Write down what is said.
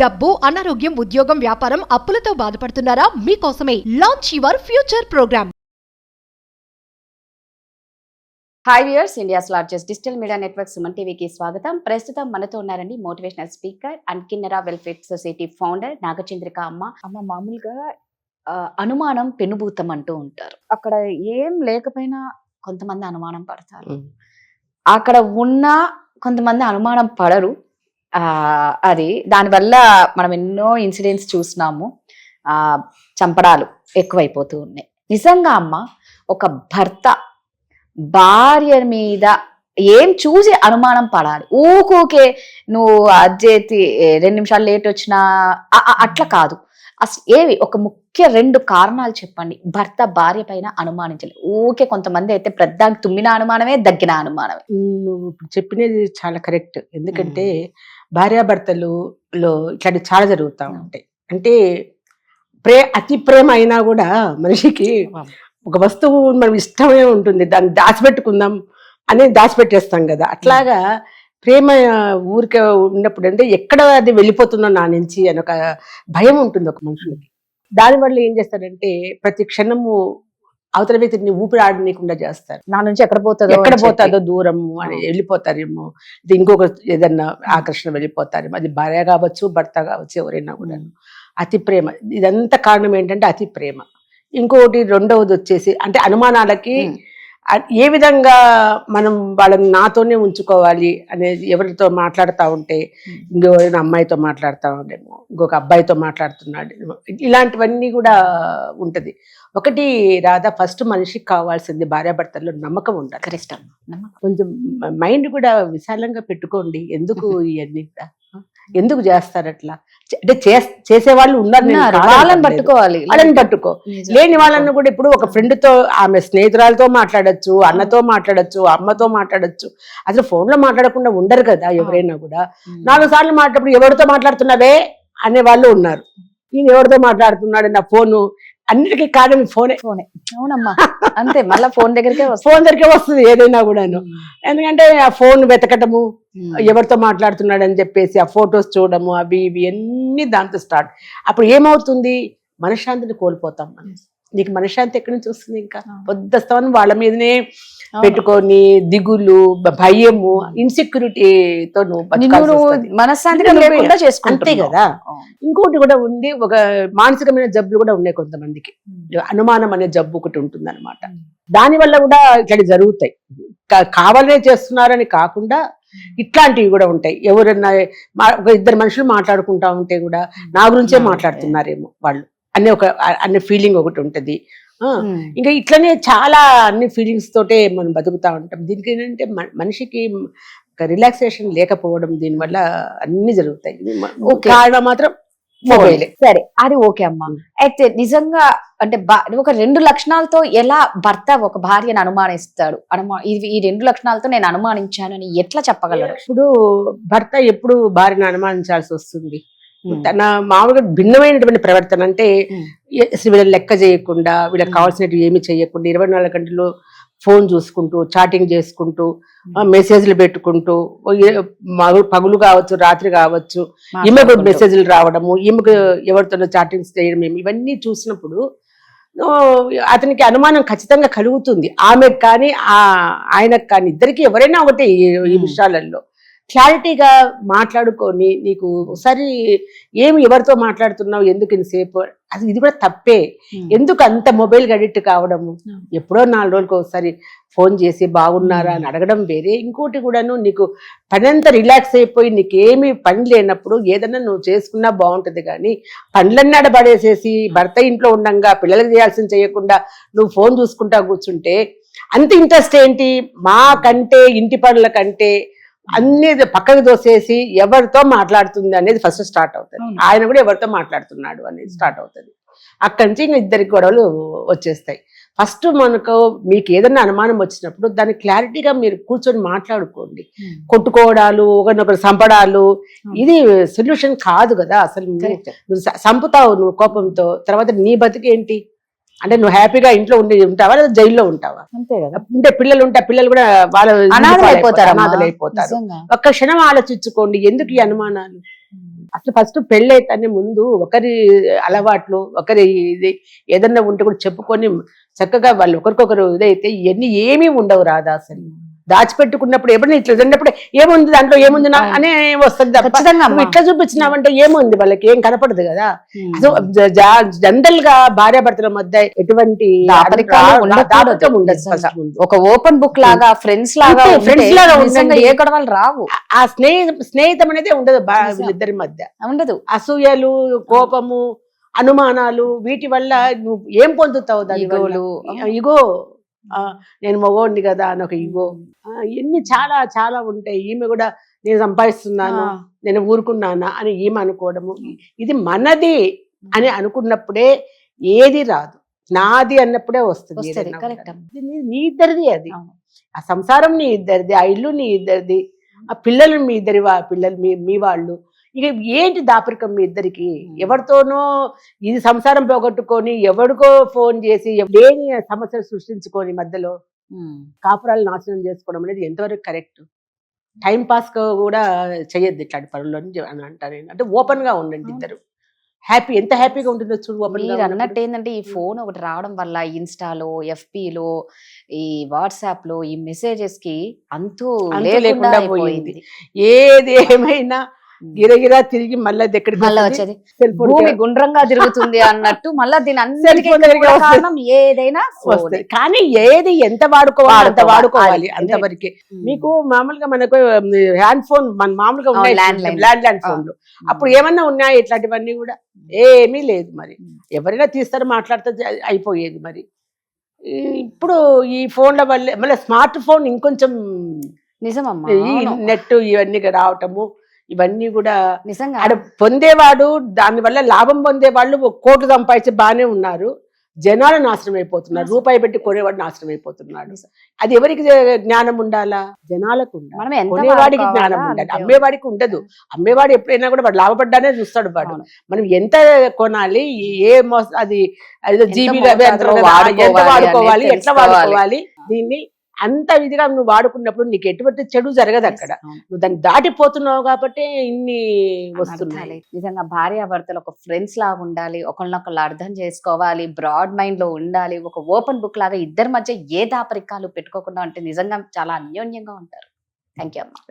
డబ్బు, అనారోగ్యం, ఉద్యోగం, వ్యాపారం, అప్పులతో బాధపడుతున్నారా? మీకోసమే launch your future program. Hi viewers, India's largest digital media network Suman టీవీకి స్వాగతం. ప్రస్తుతం మనతో ఉన్నారండి motivational speaker and Kinnera welfare society founder Nagachandrika అమ్మ. మామూలుగా అనుమానం పెనుభూతం అంటూ ఉంటారు. అక్కడ ఏం లేకపోయినా కొంతమంది అనుమానం పడతారు, అక్కడ ఉన్న కొంతమంది అనుమానం పడరు. అది దానివల్ల మనం ఎన్నో ఇన్సిడెంట్స్ చూసినాము. చంపడాలు ఎక్కువైపోతూ ఉన్నాయి. నిజంగా అమ్మ, ఒక భర్త భార్య మీద ఏం చూసి అనుమానం పడాలి? ఊకే నువ్వు అజ్జేతి 2 నిమిషాలు లేట్ వచ్చినా అట్లా కాదు. అసలు ఏవి ఒక ముఖ్య 2 కారణాలు చెప్పండి భర్త భార్య పైన అనుమానించాలి. ఊకే కొంతమంది అయితే ప్రద్దానికి తుమ్మిన అనుమానమే, దగ్గిన అనుమానమే. నువ్వు చెప్పినది చాలా కరెక్ట్. ఎందుకంటే భార్యాభర్తలు ఇట్లాంటి చాలా జరుగుతూ ఉంటాయి. అంటే అతి ప్రేమ అయినా కూడా మనిషికి ఒక వస్తువు మనం ఇష్టమే ఉంటుంది, దాన్ని దాచిపెట్టుకుందాం అనేది దాచిపెట్టేస్తాం కదా. అట్లాగా ప్రేమ ఊరికే ఉన్నప్పుడు అంటే ఎక్కడ అది వెళ్ళిపోతుందో నా నుంచి అని ఒక భయం ఉంటుంది ఒక మనుషులకి. దానివల్ల ఏం చేస్తారంటే ప్రతి క్షణము అవతల వ్యక్తిని ఊపిరి ఆడనీయకుండా చేస్తారు. నా నుంచి ఎక్కడ పోతుందో దూరము అని వెళ్ళిపోతారేమో, ఇంకొక ఏదన్నా ఆకర్షణ వెళ్ళిపోతారేమో. అది భార్య కావచ్చు, భర్త కావచ్చు, ఎవరైనా కూడా. అతి ప్రేమ, ఇదంతా కారణం ఏంటంటే అతి ప్రేమ. ఇంకొకటి రెండవది వచ్చేసి అంటే అనుమానాలకి ఏ విధంగా మనం వాళ్ళని నాతోనే ఉంచుకోవాలి అనేది. ఎవరితో మాట్లాడుతూ ఉంటే ఇంకెవరైనా అమ్మాయితో మాట్లాడుతూ ఉండేమో, ఇంకొక అబ్బాయితో మాట్లాడుతున్నాడేమో, ఇలాంటివన్నీ కూడా ఉంటది. ఒకటి రాధా, ఫస్ట్ మనిషికి కావాల్సింది భార్యాభర్తల్లో నమ్మకం ఉండాలి. కరెక్ట్ అమ్మ. కొంచెం మైండ్ కూడా విశాలంగా పెట్టుకోండి. ఎందుకు ఇవన్నీ కూడా ఎందుకు చేస్తారు అట్లా? అంటే చేసేవాళ్ళు ఉన్నారు, వాళ్ళని పట్టుకోవాలి. వాళ్ళని పట్టుకో. లేని వాళ్ళని కూడా ఇప్పుడు ఒక ఫ్రెండ్ తో, ఆమె స్నేహితురాలతో మాట్లాడచ్చు, అన్నతో మాట్లాడచ్చు, అమ్మతో మాట్లాడచ్చు. అసలు ఫోన్ లో మాట్లాడకుండా ఉండరు కదా ఎవరైనా కూడా. 4 సార్లు మాట్లాడప్పుడు ఎవరితో మాట్లాడుతున్నావే అనే వాళ్ళు ఉన్నారు. ఈయన ఎవరితో మాట్లాడుతున్నాడు, నా ఫోను అన్నిటికీ కారణం ఫోనే. అవునమ్మా, అంతే. మళ్ళీ ఫోన్ దగ్గరికే వస్తుంది ఏదైనా కూడాను. ఎందుకంటే ఆ ఫోన్ వెతకటము, ఎవరితో మాట్లాడుతున్నాడు అని చెప్పేసి ఆ ఫొటోస్ చూడము, అవి ఇవి అన్ని దాంతో స్టార్ట్. అప్పుడు ఏమవుతుంది, మనశ్శాంతిని కోల్పోతాం మనం. నీకు మనశ్శాంతి ఎక్కడి నుంచి వస్తుంది? ఇంకా పొద్దుస్తామని వాళ్ళ మీదనే పెట్టుకొని దిగులు, భయము, ఇన్సెక్యూరిటీతో మనశ్శాంతి అంతే కదా. ఇంకోటి కూడా ఉంది, ఒక మానసికమైన జబ్బులు కూడా ఉన్నాయి కొంతమందికి. అనుమానం అనే జబ్బు ఒకటి ఉంటుంది అనమాట. దానివల్ల కూడా ఇట్లాంటి జరుగుతాయి. కావాలనే చేస్తున్నారని కాకుండా ఇట్లాంటివి కూడా ఉంటాయి. ఎవరన్నా ఒక 2 మనుషులు మాట్లాడుకుంటా ఉంటే కూడా నా గురించే మాట్లాడుతున్నారేమో వాళ్ళు అనే ఫీలింగ్ ఒకటి ఉంటది. ఇంకా ఇట్లనే చాలా అన్ని ఫీలింగ్స్ తోటే మనం బతుకుతా ఉంటాం. దీనికి ఏంటంటే మనిషికి రిలాక్సేషన్ లేకపోవడం, దీనివల్ల అన్ని జరుగుతాయి. కారణం మాత్రం మొబైలే. సరే, అది ఓకే అమ్మా. అయితే నిజంగా అంటే ఒక 2 లక్షణాలతో ఎలా భర్త ఒక భార్యను అనుమానిస్తాడు? ఈ 2 లక్షణాలతో నేను అనుమానించాను అని ఎట్లా చెప్పగలరు? ఇప్పుడు భర్త ఎప్పుడు భార్యను అనుమానించాల్సి వస్తుంది? తన మామూలుగా భిన్నమైనటువంటి ప్రవర్తన, అంటే వీళ్ళని లెక్క చేయకుండా, వీళ్ళకి కావాల్సినవి ఏమి చేయకుండా 24 గంటలు ఫోన్ చూసుకుంటూ, చాటింగ్ చేసుకుంటూ, మెసేజ్లు పెట్టుకుంటూ, పగులు కావచ్చు, రాత్రి కావచ్చు, ఈమెకు మెసేజ్లు రావడము, ఈమెకు ఎవరితోనో చాటింగ్స్ చేయడం, ఇవన్నీ చూసినప్పుడు అతనికి అనుమానం ఖచ్చితంగా కలుగుతుంది. ఆమెకు కానీ ఆయనకు కానీ, ఇద్దరికి ఎవరైనా ఒకటి ఈ విషయాలలో క్లారిటీగా మాట్లాడుకొని, నీకు ఒకసారి ఏమి ఎవరితో మాట్లాడుతున్నావు, ఎందుకు ఇంతసేపు, అది ఇది కూడా తప్పే. ఎందుకు అంత మొబైల్ అడిక్ట్ కావడము? ఎప్పుడో 4 రోజులకు ఒకసారి ఫోన్ చేసి బాగున్నారా అని అడగడం వేరే. ఇంకోటి కూడాను, నీకు పని అంతా రిలాక్స్ అయిపోయి నీకేమి పని లేనప్పుడు ఏదన్నా నువ్వు చేసుకున్నా బాగుంటుంది. కానీ పనులన్నీ ఆడబడేసేసి భర్త ఇంట్లో ఉండంగా పిల్లలకు చేయాల్సింది చేయకుండా నువ్వు ఫోన్ చూసుకుంటా కూర్చుంటే అంత ఇంట్రెస్ట్ ఏంటి? మా కంటే ఇంటి పనుల కంటే అన్ని పక్కకు దోసేసి ఎవరితో మాట్లాడుతుంది అనేది ఫస్ట్ స్టార్ట్ అవుతుంది. ఆయన కూడా ఎవరితో మాట్లాడుతున్నాడు అనేది స్టార్ట్ అవుతుంది. అక్కడి నుంచి ఇంకా 2 గొడవలు వచ్చేస్తాయి. ఫస్ట్ మీకు ఏదైనా అనుమానం వచ్చినప్పుడు దాన్ని క్లారిటీగా మీరు కూర్చొని మాట్లాడుకోండి. కొట్టుకోవడాలు, ఒకరినొకరు చంపడాలు, ఇది సొల్యూషన్ కాదు కదా. అసలు నువ్వు చంపుతావు నువ్వు కోపంతో, తర్వాత నీ బతికేంటి? అంటే నువ్వు హ్యాపీగా ఇంట్లో ఉంటావా లేదా జైల్లో ఉంటావా? అంతే కదా. ఉంటే పిల్లలు ఉంటే పిల్లలు కూడా వాళ్ళ అనాథలైపోతారు. ఒక్క క్షణం ఆలోచించుకోండి, ఎందుకు ఈ అనుమానాలు? అసలు ఫస్ట్ పెళ్ళి అయితేనే ముందు ఒకరి అలవాట్లు ఒకరి ఇది ఏదన్నా ఉంటే కూడా చెప్పుకొని చక్కగా వాళ్ళు ఒకరికొకరు ఇదైతే ఇవన్నీ ఏమీ ఉండవు రాదా అసలు. దాచిపెట్టుకున్నప్పుడు ఎప్పుడైనా ఇట్లా జరిగినప్పుడు ఏముంది దాంట్లో ఏముంది అనే వస్తుంది తప్ప ఖచ్చితంగా నువ్వు ఇట్లా చూపించినావంటే ఏముంది వాళ్ళకి ఏం కనపడదు కదా. సో జనరల్ గా భార్యాభర్తల మధ్య ఎటువంటి దాపరికాలు ఉండకూడదు. దాపరికం ఉండదు నిజంగా. first ముందు. ఒక ఓపెన్ బుక్ లాగా ఫ్రెండ్స్ లాగా అంతే, ఉంటే friends లాగా నిజంగా ఉండండి. ఏ గొడవలు రావు. ఆ స్నేహితం అనేది ఉండదు వీళ్ళిద్దరి మధ్య. ఉండదు. అసూయలు, కోపము, అనుమానాలు వీటి వల్ల నువ్వు ఏం పొందుతావు దాని ఈగోలు. ఇగో నేను మగోడిని కదా అని ఒక ఇగో ఇవన్నీ చాలా చాలా ఉంటాయి. ఈమె కూడా నేను సంపాదిస్తున్నాను నేను ఊరుకున్నానా అని ఈమె అనుకోవడము. ఇది మనది అని అనుకున్నప్పుడే ఏది రాదు. నాది అన్నప్పుడే వస్తుంది ఏదైనా కరెక్ట్. కూడా. ఇది నీ ఇద్దరిది. అది ఆ సంసారం నీ ఇద్దరిది, ఆ ఇల్లు నీ ఇద్దరిది, ఆ పిల్లలు మీ ఇద్దరి పిల్లలు మీ వాళ్ళు. ఇక ఏంటి దాపరికం మీ ఇద్దరికి? ఎవరితోనో ఇది సంసారం పోగొట్టుకొని ఎవరికో ఫోన్ చేసి లేని సమస్యలు సృష్టించుకొని మధ్యలో కాపురాలు నాశనం చేసుకోవడం అనేది ఎంతవరకు కరెక్ట్? టైం పాస్ కూడా చెయ్యొద్దు ఇట్లాంటి పనులు అని అంటారు నేను. అంటే ఓపెన్ గా ఉండండి ఇద్దరు. ఎంత హ్యాపీగా ఉంటుందో చూడు ఓపెన్ గా. మీరు అన్నట్టు ఏంటంటే ఈ ఫోన్ ఒకటి రావడం వల్ల ఇన్స్టాలో, ఎఫ్బీలో, ఈ వాట్సాప్ లో ఈ మెసేజెస్ కి అంతూ లేకుండా పోయింది. ఏది ఏమైనా గిరగిరా తిరిగి మళ్ళీ మళ్ళీ వచ్చేది భూమి గుండ్రంగా తిరుగుతుంది అన్నట్టు మళ్ళీ దీని అన్నిటికీ కారణం ఏదైనా వస్తుంది. కానీ ఏది ఎంత వాడుకోవాలి అంత వాడుకోవాలి అంతవరకే. మీకు మామూలుగా మనకు హ్యాండ్ ఫోన్ మన మామూలుగా ఉన్నాయి ల్యాండ్ ఫోన్లు. అప్పుడు ఏమన్నా ఉన్నాయా ఇట్లాంటివన్నీ? కూడా ఏమీ లేదు. మరి ఎవరైనా తీస్తారు మాట్లాడితే అయిపోయేది. మరి ఇప్పుడు ఈ ఫోన్ల వల్ల మళ్ళీ స్మార్ట్ ఫోన్ ఇంకొంచెం నిజమమ్మా. ఈ నెట్ ఇవన్నీ రావటము ఇవన్నీ కూడా నిజంగా ఆడ పొందేవాడు దాని వల్ల లాభం పొందేవాళ్ళు కోట్లు సంపాదించి బాగానే ఉన్నారు. జనాలు నాశనం అయిపోతున్నారు. రూపాయి పెట్టి కొనేవాడు నాశనం అయిపోతున్నాడు. అది ఎవరికి జ్ఞానం ఉండాలా? జనాలకు ఉండాలి. కొనేవాడికి జ్ఞానం ఉండాలి, అమ్మేవాడికి ఉండదు. అమ్మేవాడు ఎప్పుడైనా కూడా వాడు లాభపడ్డానే చూస్తాడు వాడు. మనం ఎంత కొనాలి, అది జీబీలు ఎంత వాడుకోవాలి, ఎట్లా వాడుకోవాలి, దీన్ని అంత విధిగా నువ్వు వాడుకున్నప్పుడు నీకు ఎటువంటి చెడు జరగదు అక్కడ. నువ్వు దాన్ని దాటిపోతున్నావు కాబట్టి ఇన్ని వస్తున్నాయి. నిజంగా భార్యాభర్తలు ఒక ఫ్రెండ్స్ లాగా ఉండాలి, ఒకళ్ళనొకళ్ళు అర్థం చేసుకోవాలి, బ్రాడ్ మైండ్ లో ఉండాలి. ఒక ఓపెన్ బుక్ లాగా ఇద్దరి మధ్య ఏ దాపరికాలు పెట్టుకోకుండా ఉంటే నిజంగా చాలా అన్యోన్యంగా ఉంటారు. థ్యాంక్ యూ అమ్మా.